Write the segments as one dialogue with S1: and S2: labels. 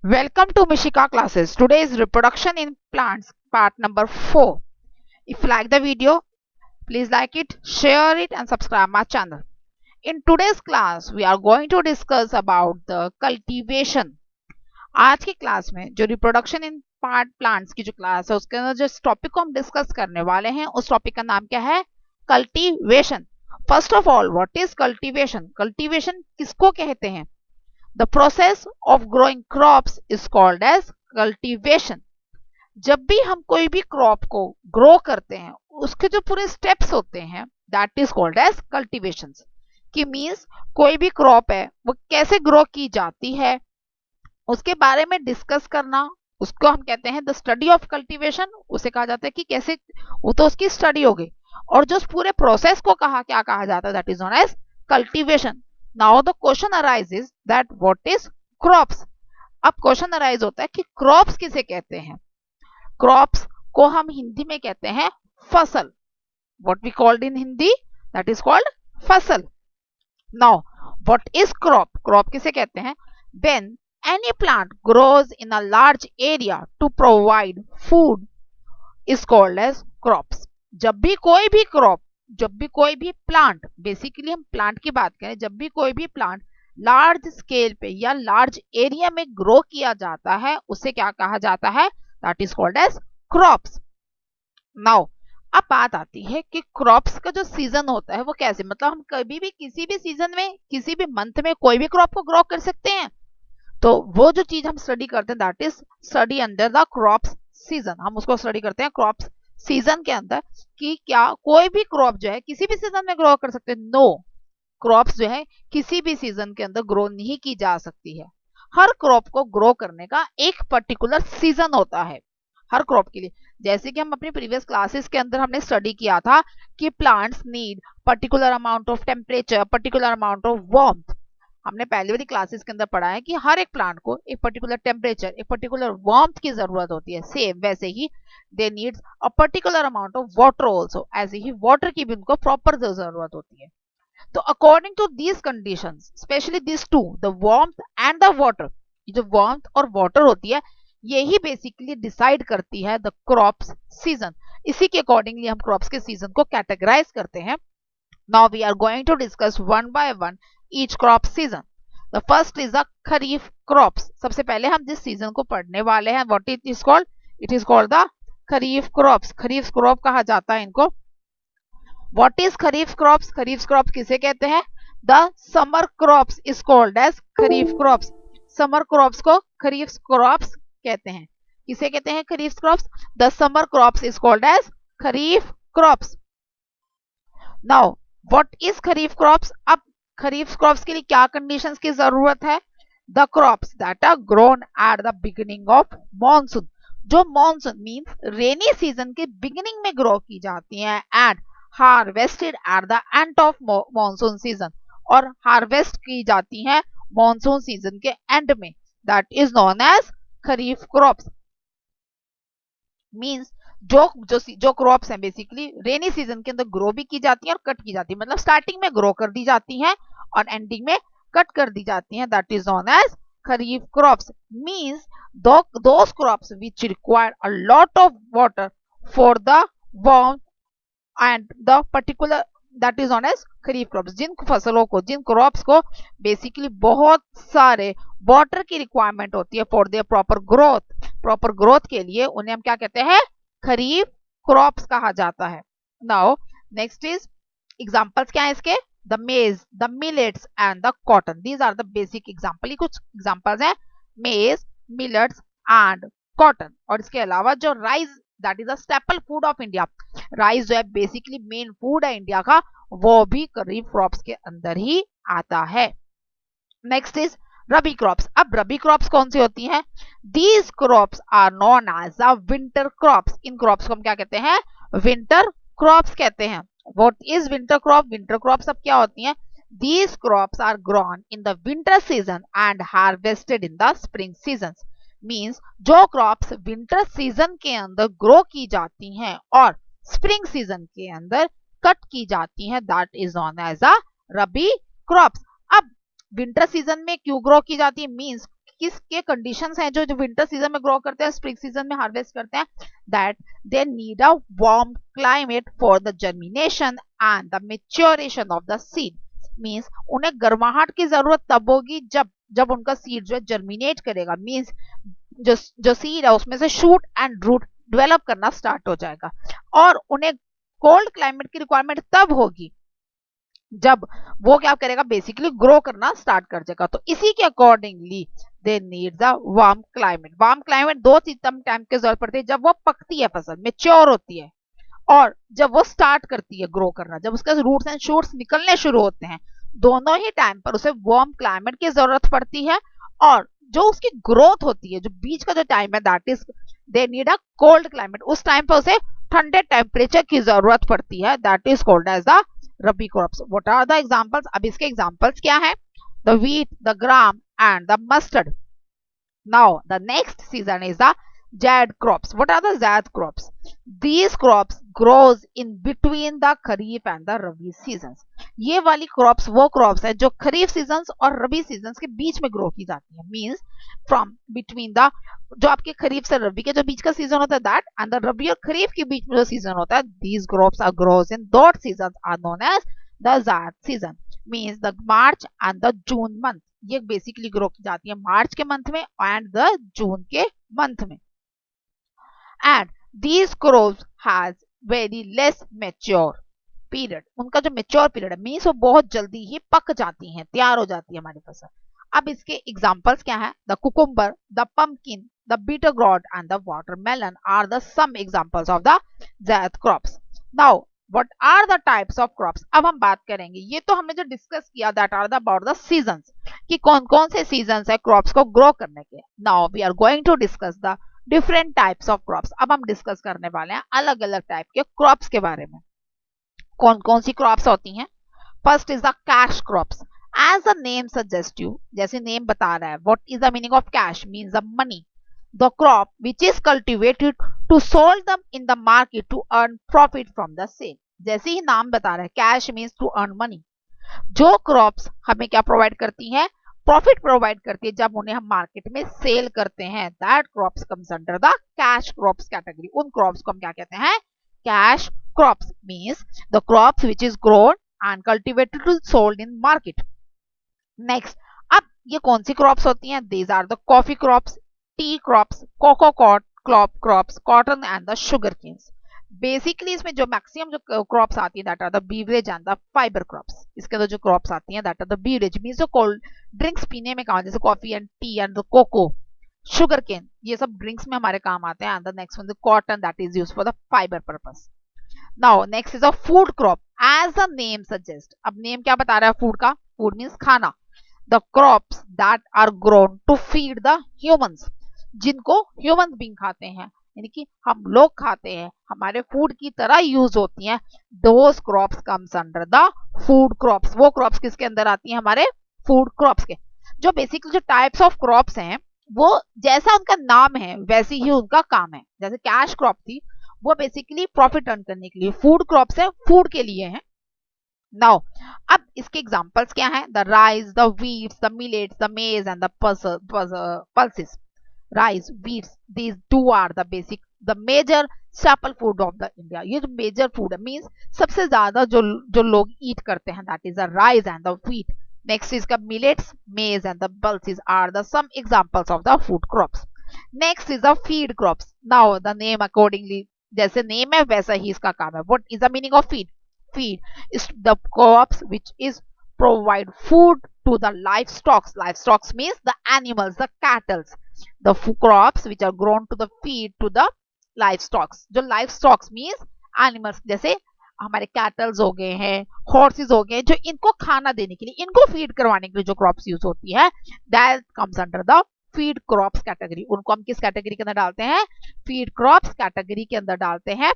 S1: Welcome to Mishika classes. Today is reproduction in plants part number 4. If you like the video, please like it, share it and subscribe my channel. In today's class, we are going to discuss about the cultivation. आज की class में जो reproduction in part plants की जो class है उसके अंदर जिस टॉपिक को हम डिस्कस करने वाले हैं उस टॉपिक का नाम क्या है? Cultivation. First of all, what is cultivation? Cultivation किसको कहते हैं? The process of growing crops is called as cultivation. जब भी हम कोई भी क्रॉप को ग्रो करते हैं उसके जो पूरे स्टेप्स होते हैं that is called as cultivation. कि मीन्स कोई भी क्रॉप है वो कैसे ग्रो की जाती है उसके बारे में डिस्कस करना, उसको हम कहते हैं द स्टडी ऑफ कल्टीवेशन. उसे कहा जाता है कि कैसे, वो तो उसकी स्टडी हो गई. और जो पूरे प्रोसेस को क्या कहा जाता है that is known as cultivation. Now the question arises that what is crops. अब क्वेश्चन अराइज होता है कि क्रॉप्स किसे कहते हैं. क्रॉप्स को हम हिंदी में कहते हैं फसल. What we called in Hindi that is called फसल. Now what is crop? Crop किसे कहते हैं? When any plant grows in a large area to provide food is called as crops. जब भी कोई भी क्रॉप, जब भी कोई भी प्लांट, बेसिकली हम प्लांट की बात करें, जब भी कोई भी प्लांट लार्ज स्केल पे या लार्ज एरिया में ग्रो किया जाता है उसे क्या कहा जाता है? That is called as crops. Now अब बात आती है कि क्रॉप्स का जो सीजन होता है वो कैसे, मतलब हम कभी भी किसी भी सीजन में किसी भी मंथ में कोई भी क्रॉप को ग्रो कर सकते हैं. तो वो जो चीज हम स्टडी करते हैं that is study under the crops season. हम उसको स्टडी करते हैं क्रॉप्स सीजन के अंदर कि क्या कोई भी क्रॉप जो है किसी भी सीजन में ग्रो कर सकते हैं. नो, क्रॉप्स जो है किसी भी सीजन के अंदर ग्रो नहीं की जा सकती है. हर क्रॉप को ग्रो करने का एक पर्टिकुलर सीजन होता है हर क्रॉप के लिए. जैसे कि हम अपनी प्रीवियस क्लासेस के अंदर हमने स्टडी किया था कि plants need particular amount of temperature, particular amount of warmth. हमने पहले वाली क्लासेस के अंदर पढ़ा है कि हर एक प्लांट को एक पर्टिकुलर टेम्परेचर, एक पर्टिकुलर वार्मथ की जरूरत होती है. सेम वैसे ही they needs a particular amount of water also. ऐसे ही वाटर की भी उनको प्रॉपर जरूरत होती है. तो according to these conditions, specially this two, the warmth and the water, जो वार्मथ और वाटर होती है यही बेसिकली डिसाइड करती है द क्रॉप्स सीजन. इसी के अकॉर्डिंगली हम क्रॉप्स के सीजन को कैटेगराइज करते हैं. Now we are going to discuss one by one each crop season. The first is the kharif crops. सबसे पहले हम जिस सीजन को पढ़ने वाले हैं what it is called? It is called the kharif crops. Kharif crop कहा जाता है इनको. What is kharif crops? Kharif crop किसे कहते हैं? The summer crops is called as kharif crops. Summer crops को खरीफ क्रॉप्स कहते हैं. किसे कहते हैं खरीफ crops? The summer crops is called as kharif crops. Now what is kharif crops? अब खरीफ क्रॉप्स के लिए क्या कंडीशंस की जरूरत है? The crops that are grown at the beginning of monsoon. जो मॉनसून मींस रेनी सीजन के बिगिनिंग में ग्रो की जाती हैं and harvested at the end of monsoon season, और हार्वेस्ट की जाती हैं मॉनसून सीजन के एंड में, that is known as kharif crops. Means जो क्रॉप्स हैं बेसिकली रेनी सीजन के अंदर ग्रो भी की जाती हैं और कट की जाती है, मतलब स्टार्टिंग में ग्रो कर दी जाती हैं और एंडिंग में कट कर दी जाती हैं. That is known as kharif crops. Means those crops which require a lot of water for the warmth and the particular, that is known as kharif crops. जिन फसलों को, जिन क्रॉप्स को बेसिकली बहुत सारे वाटर की रिक्वायरमेंट होती है for their proper growth, proper growth के लिए उन्हें हम क्या कहते हैं? खरीफ क्रॉप्स कहा जाता है. नाउ नेक्स्ट इज एग्जांपल्स क्या है इसके? The maize, the millets and the cotton. These are the basic example. ये कुछ एग्जांपल्स हैं मेज, मिलेट्स एंड कॉटन. और इसके अलावा जो rice, that is a staple food of India. Rice जो है बेसिकली मेन फूड है इंडिया का, वो भी खरीफ क्रॉप्स के अंदर ही आता है. Next is rabi crops. अब रबी क्रॉप्स कौन सी होती हैं? These crops are known as the winter crops. इन क्रॉप्स को हम क्या कहते हैं? विंटर क्रॉप्स कहते हैं. What is winter crop? Winter crops अब क्या होती हैं? These crops are grown in the winter season and harvested in the spring season. Means जो क्रॉप्स विंटर सीजन के अंदर ग्रो की जाती हैं और स्प्रिंग सीजन के अंदर कट की जाती हैं, that is known as a rabi crops. अब विंटर सीजन में क्यों ग्रो की जाती है? मींस किसके कंडीशंस हैं जो विंटर सीजन में ग्रो करते हैं, स्प्रिंग सीजन में हार्वेस्ट करते हैं, that they need a warm climate for the germination and the maturation of the seed. Means उन्हें गर्माहट की जरूरत तब होगी जब जब उनका सीड जो है जर्मिनेट करेगा, मीन्स जो सीड है उसमें से शूट एंड रूट डेवलप करना स्टार्ट हो जाएगा। और उन्हें कोल्ड क्लाइमेट की रिक्वायरमेंट तब होगी जब वो क्या करेगा, बेसिकली ग्रो करना स्टार्ट कर देगा। तो इसी के accordingly they need the warm climate. Warm climate दो टाइम की जरूरत पड़ती है, जब वो पकती है फसल, मेच्योर होती है, और जब वो स्टार्ट करती है ग्रो करना, जब उसके रूट्स एंड शूट्स निकलने शुरू होते हैं, दोनों ही टाइम पर उसे वार्म क्लाइमेट की जरूरत पड़ती है। और जो उसकी ग्रोथ होती है, जो बीच का जो टाइम है, that is they need a cold climate. उस टाइम पर उसे ठंडे टेम्परेचर की जरूरत पड़ती है, that is called as the rabi crops. What are the examples? अब इसके एग्जांपल्स क्या है? The wheat, the gram and the mustard. Now the next season is the jad crops. What are the jad crops? These crops grows in between the kharif and the rabi seasons. ये वाली crops वो crops है जो खरीफ seasons और रबी seasons के बीच में grow की जाती है। मीन्स फ्रॉम बिटवीन द, जो आपके खरीफ से रबी के जो बीच का सीजन होता है दैट, एंड द रबी और खरीफ के बीच में जो सीजन होता है, these crops are grows in those seasons are known as the jad season. Means the March and the June month. ये बेसिकली ग्रो की जाती है मार्च के मंथ में एंड द जून के मंथ में। And these crops has very less mature period. उनका जो मैच्योर पीरियड है, मीन्स वो बहुत जल्दी ही पक जाती हैं, तैयार हो जाती है हमारी फसल। अब इसके एग्जांपल्स क्या है? The cucumber, the pumpkin, the bitter gourd and the watermelon are the some examples of the zaid crops. Now What are the types of crops? अब हम बात करेंगे, ये तो हमने जो डिस्कस किया that are the about the seasons, कि कौन कौन से सीजन्स है क्रॉप्स को ग्रो करने के। Now we are going to discuss the different types of crops. अब हम डिस्कस करने वाले हैं अलग अलग टाइप के क्रॉप्स के बारे में। कौन कौन सी क्रॉप्स होती हैं? First is the cash crops. As the name suggest you, जैसे नेम बता रहा है, what is the meaning of cash? Means the money. The crop which is cultivated to sold them in the market to earn profit from the sale. जैसे ही नाम बता रहा है, cash means to earn money. जो crops हमें क्या provide करती हैं? प्रॉफिट प्रोवाइड करती है जब उन्हें हम मार्केट में सेल करते हैं, that crops comes under the cash crops category. उन क्रॉप्स को हम क्या कहते हैं? Cash crops. Means the crops which is grown and cultivated to sold in market. Next, अब ये कौन सी क्रॉप्स होती हैं? These are the coffee crops, tea crops, cocoa crops, cotton and the sugar canes. Basically इसमें जो maximum जो crops आती है that are the beverage and the fibre crops. इसके अंदर जो क्रॉप्स आती हैं that are the beverage, means जो कोल्ड ड्रिंक्स पीने में काम, जैसे coffee and tea and the cocoa, sugar cane, ये सब ड्रिंक्स में हमारे काम आते हैं। And the next one the cotton that is used for the fibre purpose. Now next is a food crop. As the name suggest, अब name क्या बता रहा है फूड का? फूड मीन्स खाना। The crops that are grown to feed the humans, जिनको human being खाते हैं, यानी कि हम लोग खाते हैं, हमारे फूड की तरह यूज होती हैं, those crops comes under the food crops. वो क्रॉप्स किसके अंदर आती हैं? हमारे फूड क्रॉप्स के। जो बेसिकली जो टाइप्स ऑफ क्रॉप्स हैं वो जैसा उनका नाम है वैसी ही उनका काम है। जैसे कैश क्रॉप थी, वो बेसिकली प्रॉफिट अर्न करने के लिए, फूड क्रॉप्स है फूड के लिए है। नाउ अब इसके एग्जांपल्स क्या हैं? The rice, the wheats, the millets, the maize and the pulses. Rice, wheats, these two are the basic, the major staple food of the India. ये जो मेजर फूड है, मीन्स सबसे ज्यादा जो जो लोग ईट करते हैं, that is the rice and the wheat. Next is का millets, maize and the pulses are the some examples of the food crops. Next is the feed crops. Now the name accordingly, जैसे name है वैसा ही इसका काम है। What is the meaning of feed? Feed is the crops which is provide food to the livestock. Livestock means the animals, the cattle. The crops which are grown to the feed to the livestock. जो livestock means animals, जैसे हमारे kettles हो गए हैं, horses हो गए, जो इनको खाना देने के लिए, इनको फीड करवाने के लिए जो क्रॉप्स यूज होती है, that comes under the feed crops category. उनको हम किस कैटेगरी के अंदर डालते हैं? फीड क्रॉप्स कैटेगरी के अंदर डालते हैं।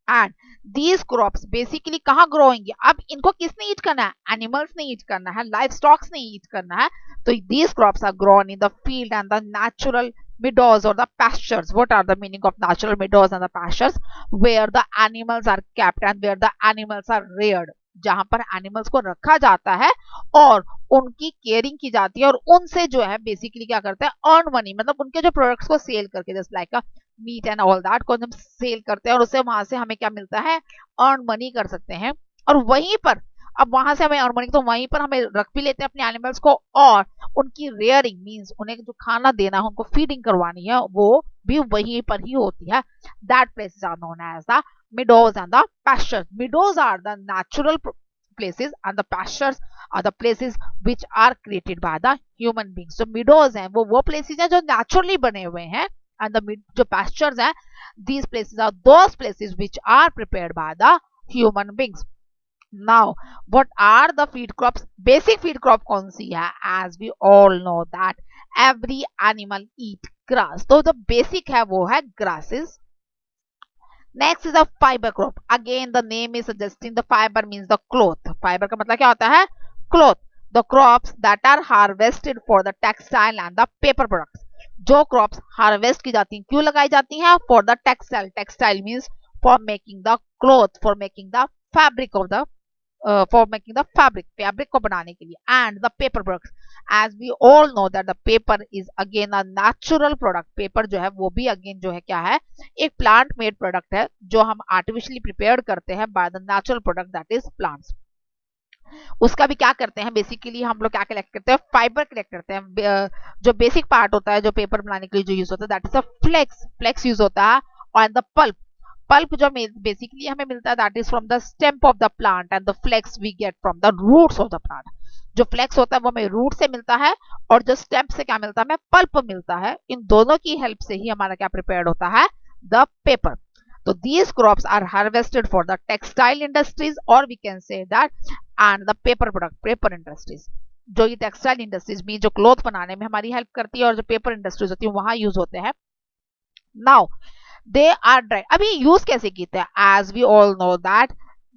S1: एंड दीज क्रॉप्स बेसिकली कहाँ ग्रो होंगे? अब इनको किसने ईट करना है? एनिमल्स ने ईट करना है, लाइफ स्टॉक्स ने ईट करना है। तो these crops are grown in the field and the natural meadows or the pastures. What are the meaning of natural meadows and the pastures? Where the animals are kept and where the animals are reared. जहां पर animals को रखा जाता है और उनकी caring की जाती है और उनसे जो है बेसिकली क्या करते हैं अर्न मनी, मतलब उनके जो प्रोडक्ट्स को सेल करके just like meat and all that को हम सेल करते हैं और उससे वहां से हमें क्या मिलता है अर्न मनी कर सकते हैं। और वहीं पर अब वहां से हमें अर्न मनी तो वहीं पर हमें रख भी लेते हैं अपने एनिमल्स को और उनकी रेयरिंग मींस उन्हें जो खाना देना है उनको फीडिंग करवानी है वो भी वहीं पर ही होती है। That places are known as the meadows and the pastures. Meadows are the natural places and the pastures are the places which are created by the human beings. So meadows हैं वो places हैं जो naturally बने हुए हैं and the जो pastures हैं these places are those places which are prepared by the human beings. Now what are the feed crops? Basic feed crop कौन सी है? As we all know that every animal eat grass. तो जो basic है वो है grasses. Next is a fiber crop. Again the name is suggesting the fiber means the cloth. Fiber का मतलब क्या होता है? Cloth. The crops that are harvested for the textile and the paper products. जो crops harvest की जाती हैं क्यों लगाई जाती हैं? For the textile. Textile means for making the cloth, for making the fabric of the for making the fabric को बनाने के लिए and the paper products. As we all know that the paper is again a natural product. paper जो है वो भी again जो है क्या है एक plant made product है जो हम artificially prepared करते हैं by the natural product that is plants. उसका भी क्या करते हैं बेसिकली हम लोग क्या कलेक्ट करते हैं फाइबर कलेक्ट करते हैं। जो बेसिक पार्ट होता है जो पेपर बनाने के लिए जो यूज होता है that is a flax use होता है और द पल्प जो बेसिकली हमें मिलता है that is from the stem of the plant and the flax we get from the roots of the plant. जो फ्लेक्स होता है वो हमें रूट से मिलता है और जो स्टेम से क्या मिलता है हमें पल्प मिलता है। इन दोनों की हेल्प से ही हमारा क्या प्रिपेयर्ड होता है the paper. So these crops are harvested for the textile industries or we can say that and the paper industries. जो ये टेक्सटाइल इंडस्ट्रीज में जो क्लॉथ बनाने में हमारी हेल्प करती है और जो पेपर इंडस्ट्रीज होती है वहां यूज होते हैं। Now they are dry. अभी यूज कैसे कीते हैं? As we all know that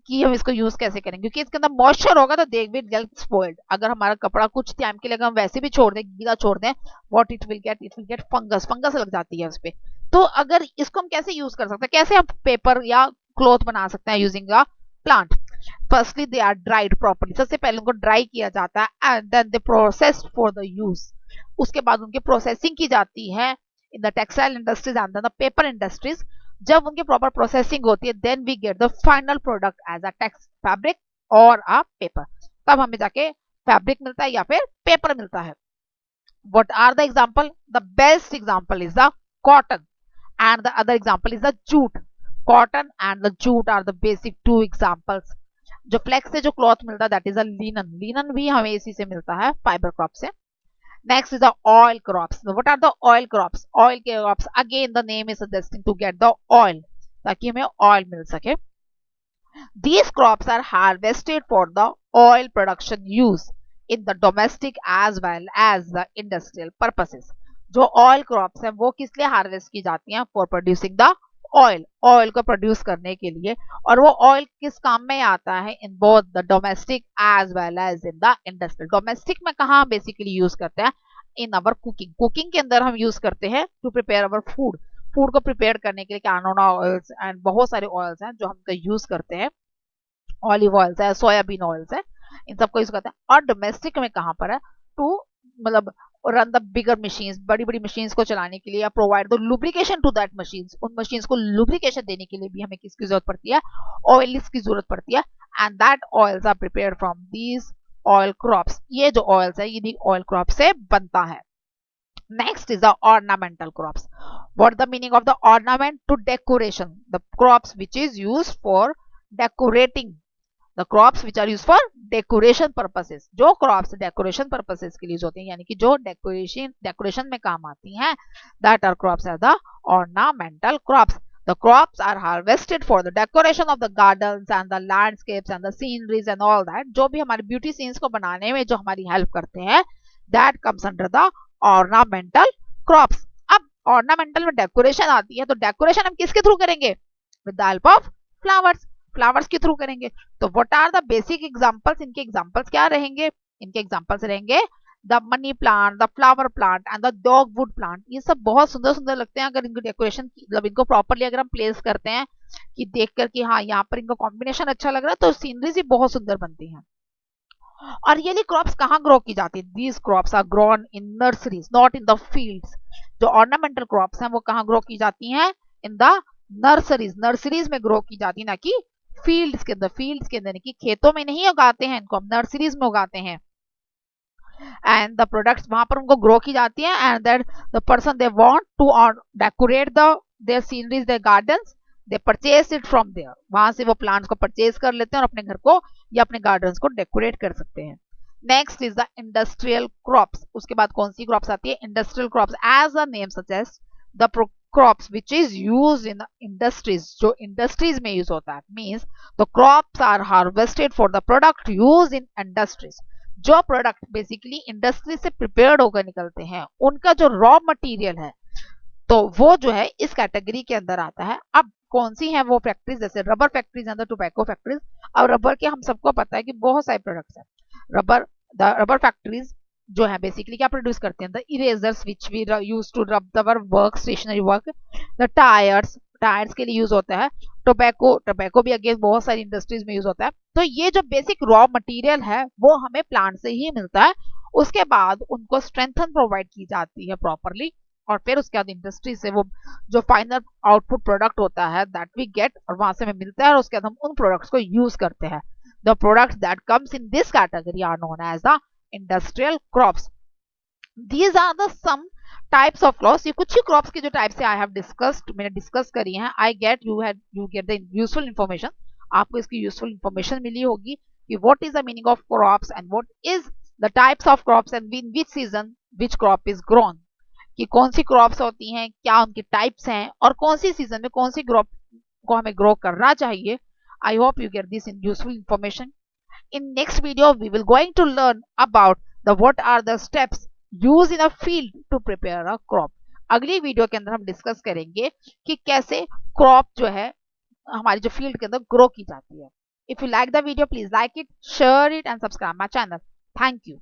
S1: कि हम इसको यूज कैसे करेंगे क्योंकि इसके अंदर मॉइस्चर होगा तो दे विल गेट स्पॉइल्ड। अगर हमारा कपड़ा कुछ टाइम के लिए अगर हम वैसे भी छोड़ दें गीला छोड़ दें what it will get fungus लग जाती है उस पे। तो अगर इसको हम कैसे यूज कर सकते हैं कैसे हम पेपर या क्लॉथ बना सकते हैं using a plant? Firstly they are dried properly. सबसे पहले उनको ड्राई किया जाता है and then they processed for the use. उसके बाद उनकी प्रोसेसिंग की जाती है in the textile industries and the paper industries. जब उनकी प्रॉपर प्रोसेसिंग होती है then we get the final product as a text fabric और अ पेपर। तब हमें जाके फैब्रिक मिलता है या फिर पेपर मिलता है। What are the example? The best example is the cotton and the other example is the jute. Cotton and the jute are the basic two examples. जो फ्लेक्स से जो क्लॉथ मिलता है that is a linen. Linen भी हमें इसी से मिलता है फाइबर क्रॉप से। Next is the oil crops. So what are the oil crops? Oil crops again the name is suggesting to get the oil ताकि हमें oil मिल सके। These crops are harvested for the oil production use in the domestic as well as the industrial purposes. जो oil crops हैं वो किस लिए harvest की जाती हैं? For producing the oil. Oil को प्रोड्यूस करने के लिए और वो ऑयल किस काम में आता है? In both the domestic as well as in the industrial. Domestic में कहाँ बेसिकली यूज करते हैं? इन अवर कुकिंग। कुकिंग के अंदर हम यूज करते हैं to prepare our food. Food को प्रिपेयर करने के लिए कैनोला ऑयल्स एंड बहुत सारे ऑयल्स हैं जो हम यूज करते हैं। ऑलिव ऑयल्स है सोयाबीन ऑयल्स है इन सबको यूज करते हैं। और डोमेस्टिक में कहाँ पर है? टू मतलब रन द बिगर मशीन्स बड़ी बड़ी मशीन्स को चलाने के लिए या provide the lubrication to that machines. उन मशीन्स को लुब्रिकेशन देने के लिए भी हमें किसकी जरूरत पड़ती है? ऑयल्स की जरूरत पड़ती है and that oils are prepared from these oil crops. ये जो ऑयल्स है इन्हीं ऑयल क्रॉप से बनता है। Next is the ornamental crops. What the meaning of the ornament? To decoration. The crops which is used for decorating. The crops which are used for decoration purposes. जो crops decoration purposes के लिए use होते हैं यानी कि जो decoration में काम आती हैं that are crops are the ornamental crops. The crops are harvested for the decoration of the gardens and the landscapes and the sceneries and all that. जो भी हमारे beauty scenes को बनाने में जो हमारी help करते हैं that comes under the ornamental crops. अब ornamental में decoration आती है तो decoration हम किसके थ्रू करेंगे? With the help of flowers. Flowers के थ्रू करेंगे। तो what are the basic examples? इनके एग्जांपल्स क्या रहेंगे? इनके एग्जांपल्स रहेंगे the money plant, the flower plant and the dogwood plant. ये सब बहुत सुंदर सुंदर लगते हैं अगर इनको डेकोरेशन मतलब इनको प्रॉपर्ली अगर हम प्लेस करते हैं कि देख कर कि हाँ यहाँ पर इनका कॉम्बिनेशन अच्छा लग रहा है, तो सीनरीज भी बहुत सुंदर बनती हैं। और ये क्रॉप्स कहाँ ग्रो की जाती है? These crops are grown in nurseries, not in the fields. जो ऑर्नामेंटल क्रॉप्स हैं वो कहाँ ग्रो की जाती हैं? इन द नर्सरीज, नर्सरीज में ग्रो की जाती है, ना कि फील्ड्स के अंदर। फील्ड्स के अंदर यानी कि खेतों में नहीं उगाते हैं इनको, हम नर्सरीज में उगाते हैं। एंड द प्रोडक्ट्स वहां पर उनको ग्रो की जाती है, and that the person they want to decorate the their sceneries, their gardens, they purchase it from there. वहां से वो प्लांट्स को परचेज कर लेते हैं और अपने घर को या अपने गार्डन्स को डेकोरेट कर सकते हैं। Next is the industrial crops. उसके बाद कौन सी क्रॉप्स आती है? Industrial crops. As a name suggest, the crops which is use in industries, जो इंडस्ट्रीज में यूज होता है, means the crops are harvested for the product use in industries. जो प्रोडक्ट बेसिकली इंडस्ट्री से प्रिपेयर्ड होकर निकलते हैं, उनका जो रॉ मटेरियल है, तो वो जो है इस कैटेगरी के अंदर आता है। अब कौन सी है वो फैक्ट्रीज? जैसे रबर फैक्ट्रीज अंदर टोबैको फैक्ट्रीज। अब रबर के हम सबको पता है कि बहुत सारे प्रोडक्ट्स हैं। रबर द रबर फैक्ट्रीज जो है बेसिकली क्या प्रोड्यूस करते हैं? The erasers which we use to rub our work, stationery work. The tyres, tyres के लिए यूज होता है। टोबैको, टोबैको भी अगेन बहुत सारी इंडस्ट्रीज में यूज होता है। तो ये जो बेसिक रॉ मटेरियल है वो हमें प्लांट से ही मिलता है। उसके बाद उनको स्ट्रेंथन प्रोवाइड की जाती है प्रॉपरली, और फिर उसके बाद इंडस्ट्री से वो जो फाइनल आउटपुट प्रोडक्ट होता है दैट वी गेट, और वहां से हमें मिलता है, और उसके बाद हम उन प्रोडक्ट्स को यूज करते हैं। The products that comes in this category are known as the industrial crops. These are the some types of crops. ये कुछ ही क्रॉप्स की जो टाइप्स है आई हैव डिस्कस्ड, मैंने डिस्कस करी हैं। I get you get the useful information. आपको इसकी यूजफुल इंफॉर्मेशन मिली होगी कि what is the meaning of crops and what is the types of crops and in which season which crop is grown, कि कौन सी क्रॉप्स होती हैं, क्या उनकी टाइप्स हैं, और कौन सी सीजन में कौन सी क्रॉप को हमें ग्रो करना चाहिए। I hope you get this in useful information. In next video we will going to learn about the what are the steps used in a field to prepare a crop। अगली video के अंदर हम discuss करेंगे कि कैसे crop जो है हमारी जो फील्ड के अंदर ग्रो की जाती है। If you like the video please like it, share it and subscribe my channel. Thank you.